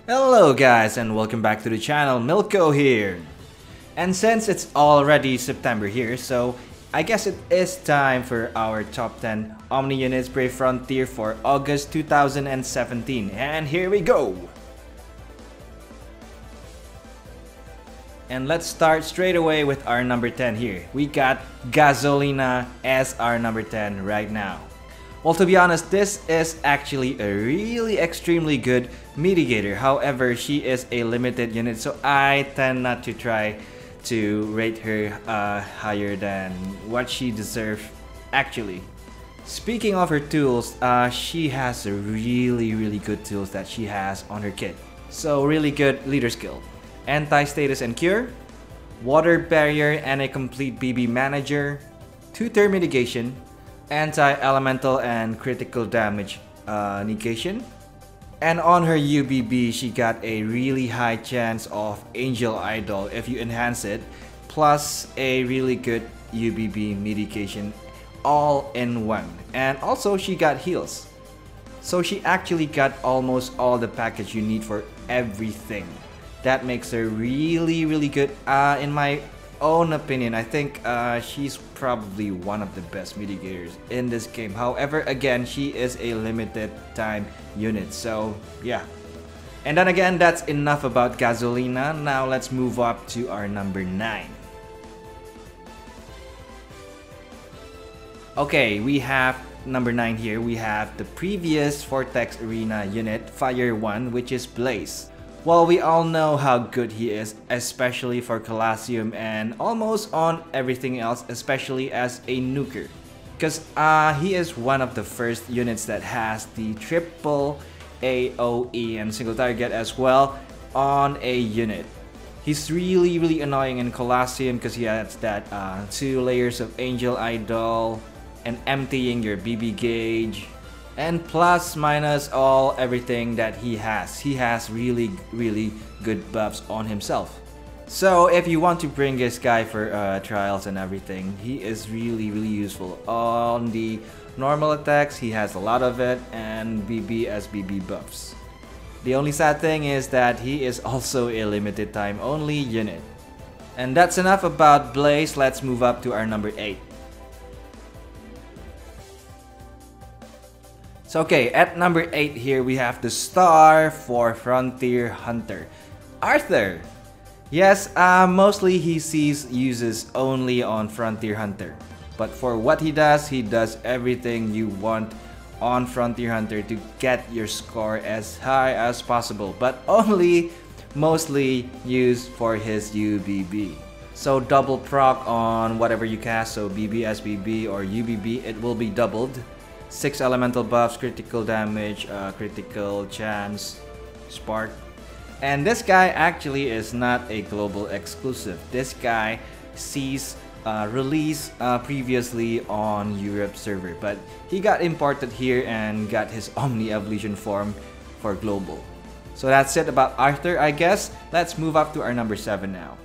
Hello guys and welcome back to the channel, Milko here. And since it's already September here, so I guess it is time for our top 10 Omni units Brave Frontier for August 2017. And here we go! And let's start straight away with our number 10 here. We got Gasolina as our number 10 right now. Well, to be honest, this is actually a really extremely good mitigator. However, she is a limited unit, so I tend not to try to rate her higher than what she deserves actually. Speaking of her tools, she has a really good tools that she has on her kit. So really good leader skill. Anti-status and cure, water barrier and a complete BB manager, 2-turn mitigation, anti-elemental and critical damage negation. And on her UBB, she got a really high chance of Angel Idol if you enhance it, plus a really good UBB mitigation all in one. And also she got heals. So she actually got almost all the package you need for everything. That makes her really good. In my own opinion, I think she's probably one of the best mitigators in this game. However, again, she is a limited time unit, so yeah. And then again, that's enough about Gasolina. Now let's move up to our number 9. Okay, we have number 9 here. We have the previous Vortex Arena unit, Fire 1, which is Blaze. Well, we all know how good he is, especially for Colosseum and almost on everything else, especially as a nuker. Because he is one of the first units that has the triple AoE and single target as well on a unit. He's really annoying in Colosseum because he has that 2 layers of Angel Idol and emptying your BB gauge. And plus minus all everything that he has. He has really good buffs on himself. So if you want to bring this guy for trials and everything, he is really useful. On the normal attacks, he has a lot of it, and BB as BB buffs. The only sad thing is that he is also a limited time only unit. And that's enough about Blaze. Let's move up to our number 8. So okay, at number 8 here we have the star for Frontier Hunter, Arthur. Yes, mostly he sees uses only on Frontier Hunter. But for what he does everything you want on Frontier Hunter to get your score as high as possible. But only mostly used for his UBB. So double proc on whatever you cast, so BB as BB or UBB, it will be doubled. 6 elemental buffs, critical damage, critical chance, spark. And this guy actually is not a global exclusive. This guy sees release previously on Europe server, but he got imported here and got his Omni evolution form for global. So that's it about Arthur, I guess. Let's move up to our number 7 now.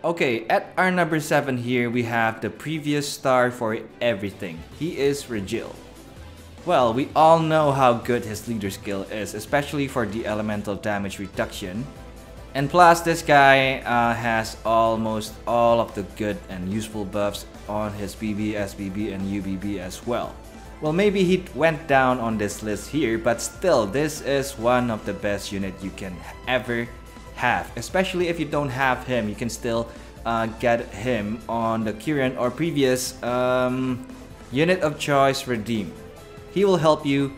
Okay, at our number 7 here, we have the previous star for everything. He is Regil. Well, we all know how good his leader skill is, especially for the elemental damage reduction. And plus, this guy has almost all of the good and useful buffs on his BB, SBB, and UBB as well. Well, maybe he went down on this list here, but still, this is one of the best unit you can ever have. Especially if you don't have him, you can still get him on the current or previous unit of choice redeem. He will help you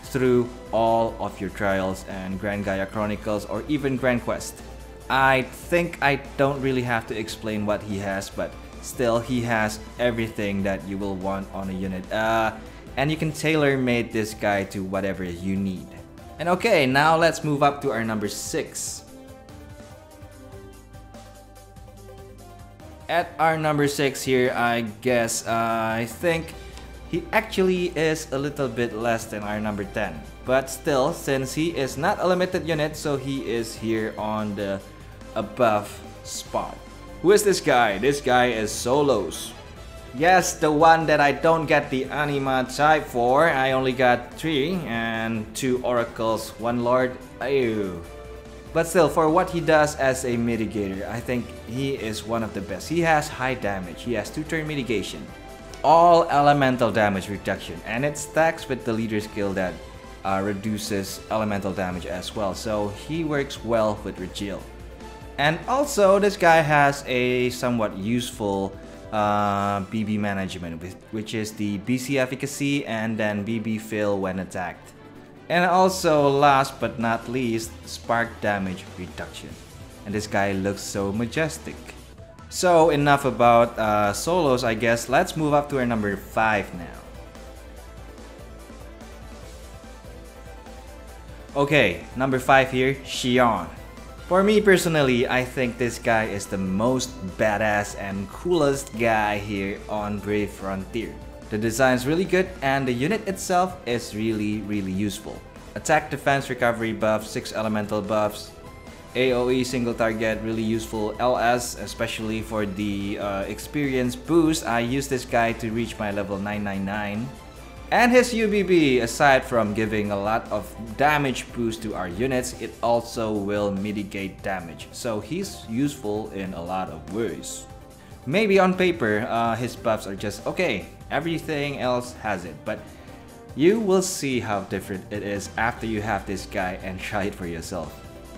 through all of your trials and Grand Gaia Chronicles or even Grand Quest. I think I don't really have to explain what he has, but still he has everything that you will want on a unit. And you can tailor-made this guy to whatever you need. And okay, now let's move up to our number 6. At our number 6 here, I guess, I think he actually is a little bit less than our number 10. But still, since he is not a limited unit, so he is here on the above spot. Who is this guy? This guy is Solos. Yes, the one that I don't get the anima type for. I only got 3 and 2 oracles, 1 lord. Ew. But still, for what he does as a mitigator, I think he is one of the best. He has high damage, he has 2-turn mitigation, all elemental damage reduction, and it stacks with the leader skill that reduces elemental damage as well. So he works well with Regil. And also, this guy has a somewhat useful BB management, which is the BC efficacy and then BB fill when attacked. And also, last but not least, spark damage reduction. And this guy looks so majestic. So enough about solos, I guess. Let's move up to our number 5 now. Okay, number 5 here, Shion. For me personally, I think this guy is the most badass and coolest guy here on Brave Frontier. The design is really good and the unit itself is really useful. Attack, defense, recovery buff, 6 elemental buffs, AoE single target, really useful. LS, especially for the experience boost, I use this guy to reach my level 999. And his UBB, aside from giving a lot of damage boost to our units, it also will mitigate damage. So he's useful in a lot of ways. Maybe on paper, his buffs are just okay. Everything else has it. But you will see how different it is after you have this guy and try it for yourself.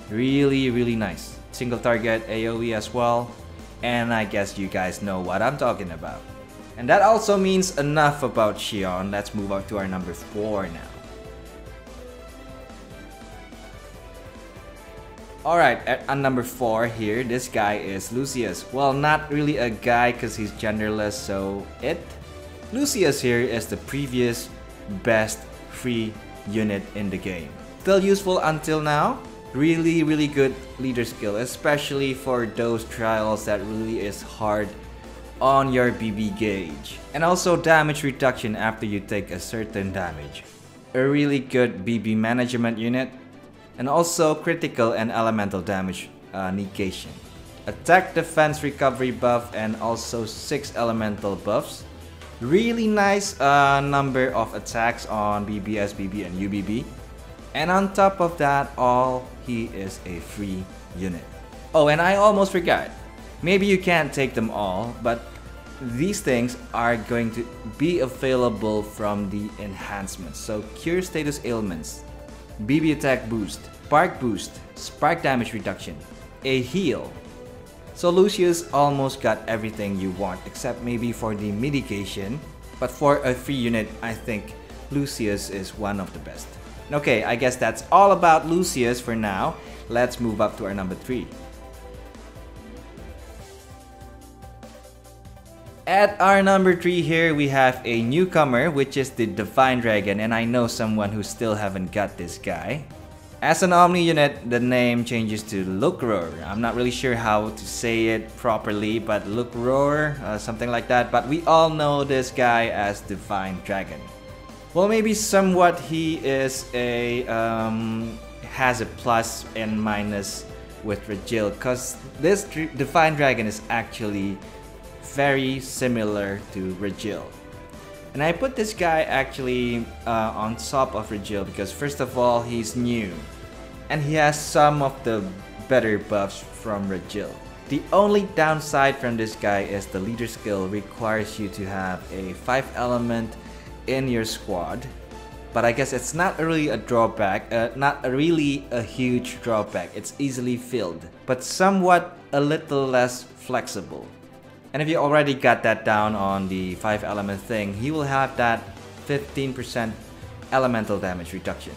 Really nice. Single target AoE as well. And I guess you guys know what I'm talking about. And that also means enough about Shion. Let's move on to our number 4 now. Alright, at number 4 here, this guy is Lucius. Well, not really a guy because he's genderless, so Lucius here is the previous best free unit in the game. Still useful until now. Really good leader skill, especially for those trials that really is hard on your BB gauge. And also damage reduction after you take a certain damage. A really good BB management unit. And also critical and elemental damage negation. Attack, defense, recovery buff, and also 6 elemental buffs. Really nice number of attacks on BBS, BB, and UBB. And on top of that all, he is a free unit. Oh, and I almost forgot. Maybe you can't take them all, but these things are going to be available from the enhancements. So cure status ailments, BB attack boost, spark damage reduction, a heal. So Lucius almost got everything you want except maybe for the mitigation. But for a free unit, I think Lucius is one of the best. Okay, I guess that's all about Lucius for now. Let's move up to our number 3. At our number 3 here, we have a newcomer, which is the Divine Dragon, and I know someone who still haven't got this guy. As an Omni unit, the name changes to Lukror. I'm not really sure how to say it properly, but Lukror, something like that. But we all know this guy as Divine Dragon. Well, maybe somewhat he is a has a plus and minus with Regil, because this Divine Dragon is actually very similar to Regil. And I put this guy actually on top of Regil because first of all, he's new. And he has some of the better buffs from Regil. The only downside from this guy is the leader skill requires you to have a 5 element in your squad. But I guess it's not really a drawback, not really a huge drawback. It's easily filled, but somewhat a little less flexible. And if you already got that down on the 5 element thing, he will have that 15% elemental damage reduction.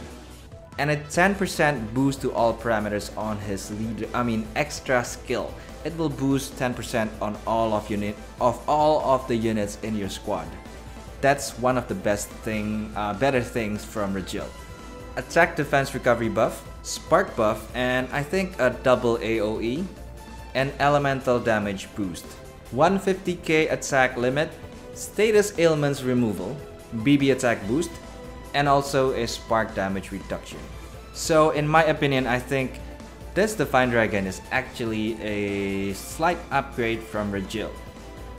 And a 10% boost to all parameters on his extra skill. It will boost 10% on all of the units in your squad. That's one of the better things from Regil. Attack, defense, recovery buff, spark buff, and I think a double AoE, and elemental damage boost. 150k attack limit, status ailments removal, BB attack boost, and also a spark damage reduction. So in my opinion, I think this Divine Dragon is actually a slight upgrade from Regil.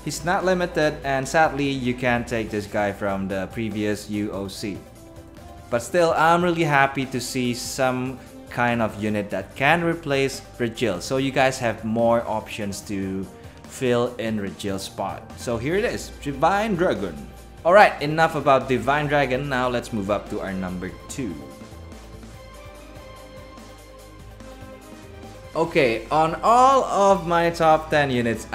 He's not limited, and sadly you can't take this guy from the previous UOC. But still, I'm really happy to see some kind of unit that can replace Regil, so you guys have more options to fill in Regil's spot. So here it is, Divine Dragon. Alright, enough about Divine Dragon, now let's move up to our number 2. Okay, on all of my top 10 units,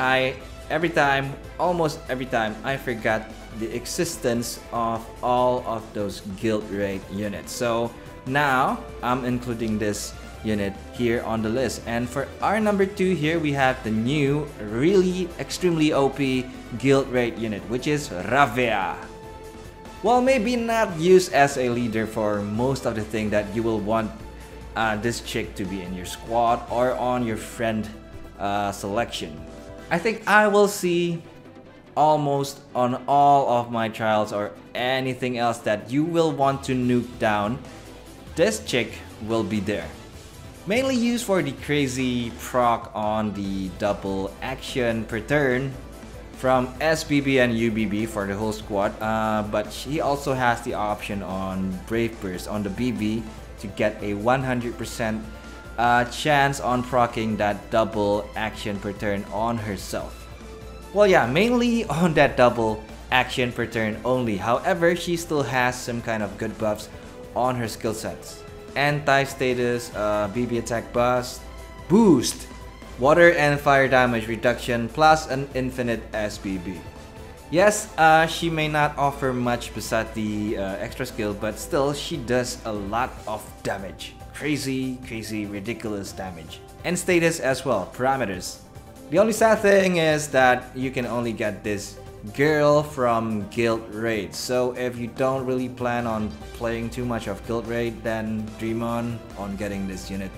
almost every time, I forgot the existence of all of those guild rate units. So now I'm including this unit here on the list. And for our number 2 here, we have the new, really extremely OP guild rate unit, which is Rafia. Well, maybe not used as a leader for most of the thing that you will want this chick to be in your squad or on your friend selection. I think I will see almost on all of my trials or anything else that you will want to nuke down, this chick will be there. Mainly used for the crazy proc on the double action per turn from SBB and UBB for the whole squad, but she also has the option on Brave Burst on the BB to get a 100% chance on proccing that double action per turn on herself. Well, yeah, mainly on that double action per turn only. However, she still has some kind of good buffs on her skill sets. Anti-status, BB attack boost, water and fire damage reduction, plus an infinite SBB. Yes, she may not offer much besides the extra skill, but still she does a lot of damage. Crazy, ridiculous damage. And status as well, parameters. The only sad thing is that you can only get this girl from guild raid. So if you don't really plan on playing too much of guild raid, then dream on getting this unit.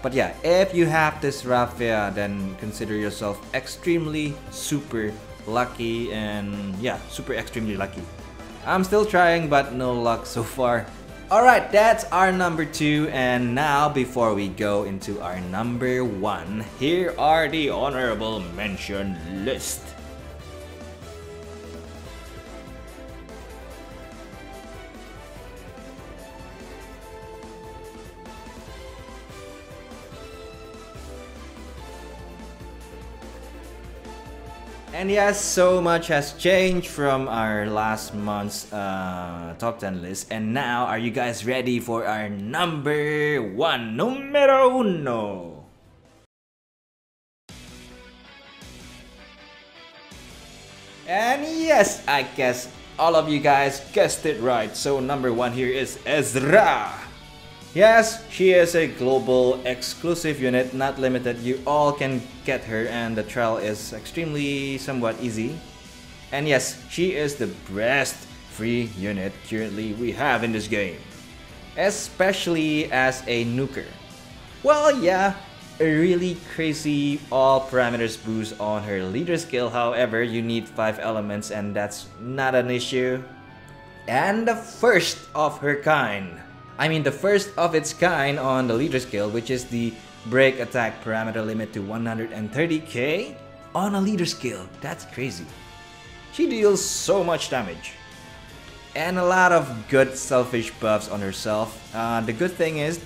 But yeah, if you have this Rafia, then consider yourself extremely super lucky, and yeah, super extremely lucky. I'm still trying, but no luck so far. Alright, that's our number 2, and now before we go into our number 1, here are the honorable mention list. And yes, so much has changed from our last month's top 10 list. And now, are you guys ready for our number 1? Numero uno. And yes, I guess all of you guys guessed it right. So number 1 here is Ezra. Yes, she is a global exclusive unit, not limited. You all can get her, and the trial is extremely somewhat easy. And yes, she is the best free unit currently we have in this game, especially as a nuker. Well, yeah, a really crazy all parameters boost on her leader skill. However, you need 5 elements, and that's not an issue. And the first of her kind. The first of its kind on the leader skill, which is the break attack parameter limit to 130k on a leader skill. That's crazy. She deals so much damage. And a lot of good selfish buffs on herself. The good thing is,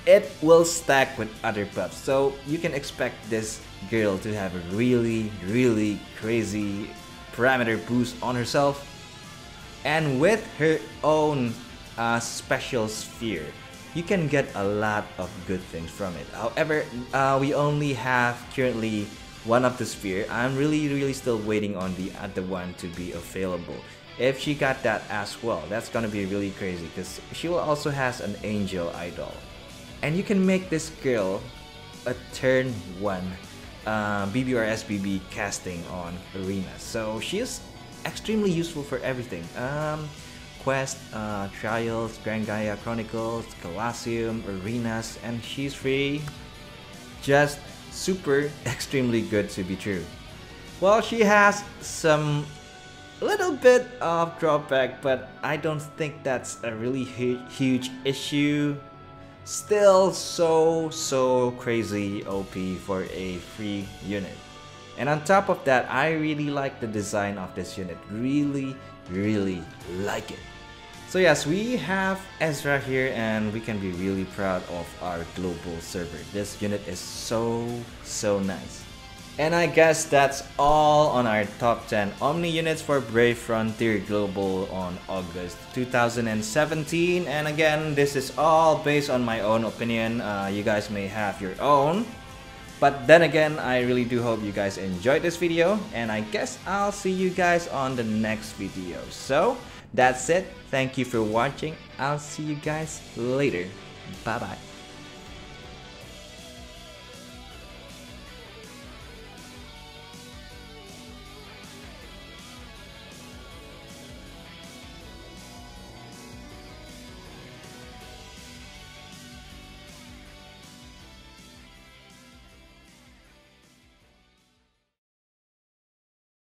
it will stack with other buffs. So you can expect this girl to have a really crazy parameter boost on herself. And with her own special sphere, you can get a lot of good things from it. However, we only have currently one of the sphere. I'm really still waiting on the other one to be available. If she got that as well, that's gonna be really crazy, because she will also has an angel idol. And you can make this girl a turn 1 BB or SBB casting on Arena. So she is extremely useful for everything. Quest, Trials, Grand Gaia Chronicles, Colosseum, Arenas, and she's free. Just super extremely good to be true. Well, she has some little bit of drawback, but I don't think that's a really huge issue. Still so crazy OP for a free unit. And on top of that, I really like the design of this unit. Really like it. So yes, we have Ezra here and we can be really proud of our global server. This unit is so nice. And I guess that's all on our top 10 Omni units for Brave Frontier Global on August 2017. And again, this is all based on my own opinion. You guys may have your own. But then again, I really do hope you guys enjoyed this video. And I guess I'll see you guys on the next video. So that's it. Thank you for watching. I'll see you guys later. Bye bye.